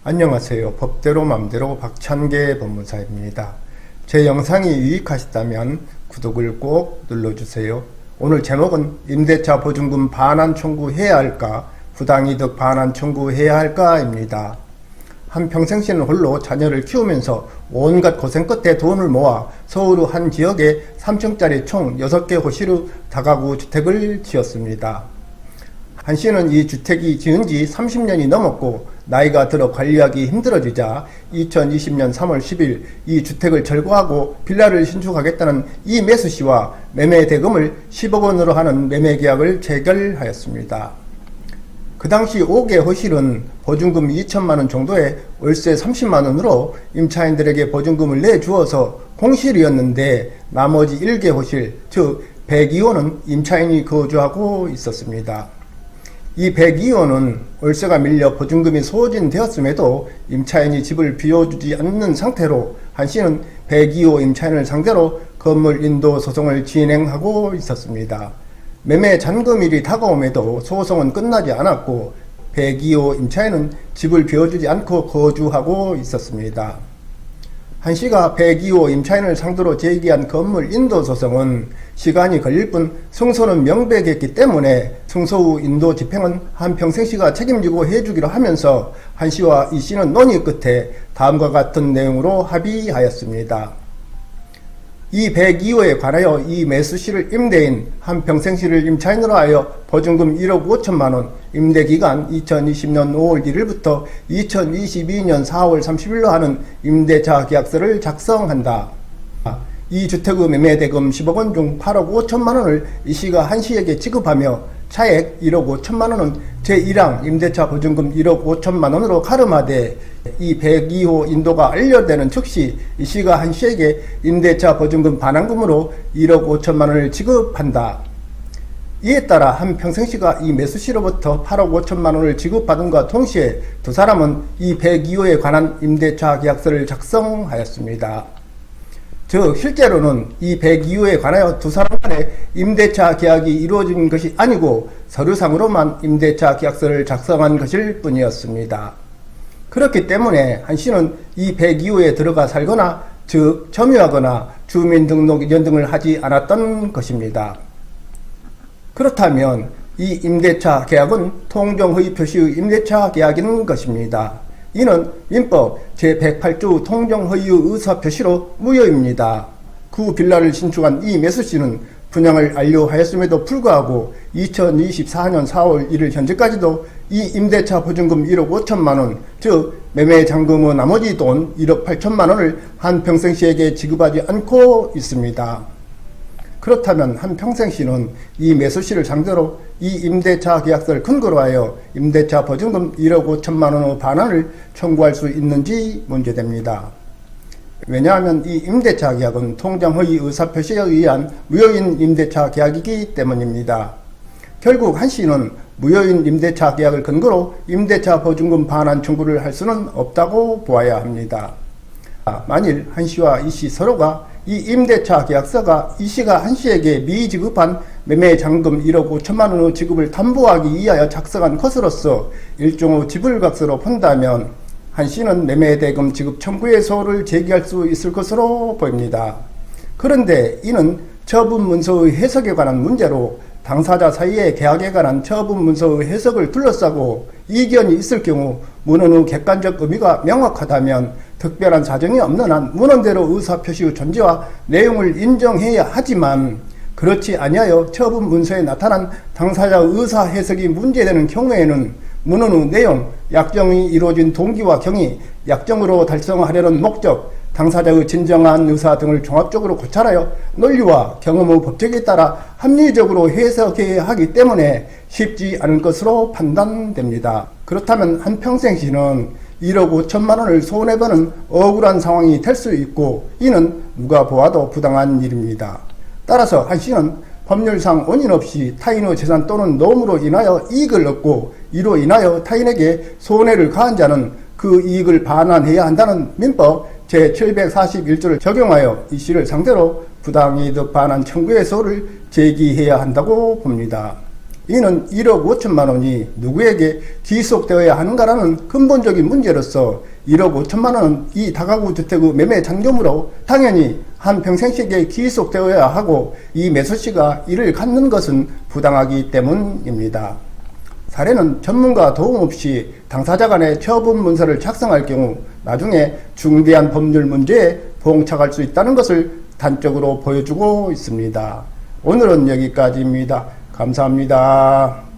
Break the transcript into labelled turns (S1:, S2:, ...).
S1: 안녕하세요. 법대로 맘대로 박찬계 법무사입니다. 제 영상이 유익하셨다면 구독을 꼭 눌러주세요. 오늘 제목은 임대차 보증금 반환 청구해야 할까, 부당이득 반환 청구해야 할까입니다. 한평생씨는 홀로 자녀를 키우면서 온갖 고생 끝에 돈을 모아 서울 한 지역에 3층짜리 총 6개 호실의 다가구 주택을 지었습니다. 한 씨는 이 주택이 지은 지 30년이 넘었고 나이가 들어 관리하기 힘들어지자 2020년 3월 10일 이 주택을 철거하고 빌라를 신축하겠다는 이 매수 씨와 매매 대금을 10억 원으로 하는 매매 계약을 체결하였습니다. 그 당시 5개 호실은 보증금 2천만 원 정도에 월세 30만 원으로 임차인들에게 보증금을 내주어서 공실이었는데 나머지 1개 호실, 즉 102호는 임차인이 거주하고 있었습니다. 이 102호는 월세가 밀려 보증금이 소진되었음에도 임차인이 집을 비워주지 않는 상태로 한 씨는 102호 임차인을 상대로 건물 인도 소송을 진행하고 있었습니다. 매매 잔금일이 다가옴에도 소송은 끝나지 않았고 102호 임차인은 집을 비워주지 않고 거주하고 있었습니다. 한 씨가 102호 임차인을 상대로 제기한 건물 인도 소송은 시간이 걸릴 뿐 승소는 명백했기 때문에 승소 후 인도 집행은 한평생씨가 책임지고 해주기로 하면서 한 씨와 이 씨는 논의 끝에 다음과 같은 내용으로 합의하였습니다. 이 102호에 관하여 이 매수씨를 임대인 한평생씨를 임차인으로 하여 보증금 1억 5천만 원, 임대기간 2020년 5월 1일부터 2022년 4월 30일로 하는 임대차 계약서를 작성한다. 이 주택의 매매대금 10억 원 중 8억 5천만 원을 이 씨가 한 씨에게 지급하며 차액 1억 5천만 원은 제1항 임대차 보증금 1억 5천만 원으로 가름하되 이 102호 인도가 알려되는 즉시 이 씨가 한 씨에게 임대차 보증금 반환금으로 1억 5천만 원을 지급한다. 이에 따라 한평생씨가 이 매수씨로부터 8억 5천만 원을 지급받은과 동시에 두 사람은 이 102호에 관한 임대차 계약서를 작성하였습니다. 즉 실제로는 이 102호에 관하여 두 사람 간의 임대차 계약이 이루어진 것이 아니고 서류상으로만 임대차 계약서를 작성한 것일 뿐이었습니다. 그렇기 때문에 한 씨는 이 102호에 들어가 살거나 즉 점유하거나 주민등록 이전 등을 하지 않았던 것입니다. 그렇다면 이 임대차 계약은 통정허위 표시의 임대차 계약인 것입니다. 이는 민법 제108조 통정허위의 의사표시로 무효입니다. 그 빌라를 신축한 이 매수씨는 분양을 완료하였음에도 불구하고 2024년 4월 1일 현재까지도 이 임대차 보증금 1억 5천만 원, 즉 매매 잔금의 나머지 돈 1억 8천만 원을 한평생씨에게 지급하지 않고 있습니다. 그렇다면 한평생씨는 이 매수씨를 상대로 이 임대차 계약서를 근거로 하여 임대차 보증금 1억 5천만 원의 반환을 청구할 수 있는지 문제됩니다. 왜냐하면 이 임대차 계약은 통정허위 의사표시에 의한 무효인 임대차 계약이기 때문입니다. 결국 한 씨는 무효인 임대차 계약을 근거로 임대차 보증금 반환 청구를 할 수는 없다고 보아야 합니다. 만일 한 씨와 이 씨 서로가 이 임대차 계약서가 이 씨가 한 씨에게 미지급한 매매 잔금 1억 5천만 원의 지급을 담보하기 위하여 작성한 것으로서 일종의 지불각서로 본다면 한 씨는 매매대금 지급 청구의 소를 제기할 수 있을 것으로 보입니다. 그런데 이는 처분 문서의 해석에 관한 문제로 당사자 사이의 계약에 관한 처분 문서의 해석을 둘러싸고 이견이 있을 경우 문헌의 객관적 의미가 명확하다면 특별한 사정이 없는 한 문헌대로 의사표시의 존재와 내용을 인정해야 하지만 그렇지 아니하여 처분 문서에 나타난 당사자의 의사 해석이 문제되는 경우에는 문헌의 내용, 약정이 이루어진 동기와 경위, 약정으로 달성하려는 목적, 당사자의 진정한 의사 등을 종합적으로 고찰하여 논리와 경험의 법칙에 따라 합리적으로 해석해야 하기 때문에 쉽지 않을 것으로 판단됩니다. 그렇다면 한평생씨는 1억 5천만 원을 손해보는 억울한 상황이 될 수 있고 이는 누가 보아도 부당한 일입니다. 따라서 한 씨는 법률상 원인 없이 타인의 재산 또는 노음으로 인하여 이익을 얻고 이로 인하여 타인에게 손해를 가한 자는 그 이익을 반환해야 한다는 민법 제741조를 적용하여 이 씨를 상대로 부당이득 반환 청구의 소를 제기해야 한다고 봅니다. 이는 1억 5천만 원이 누구에게 귀속되어야 하는가라는 근본적인 문제로서 1억 5천만 원은 이 다가구 주택의 매매 잔금으로 당연히 한평생씩에 귀속되어야 하고 이 매수시가 이를 갖는 것은 부당하기 때문입니다. 사례는 전문가 도움 없이 당사자 간의 처분 문서를 작성할 경우 나중에 중대한 법률 문제에 봉착할 수 있다는 것을 단적으로 보여주고 있습니다. 오늘은 여기까지입니다. 감사합니다.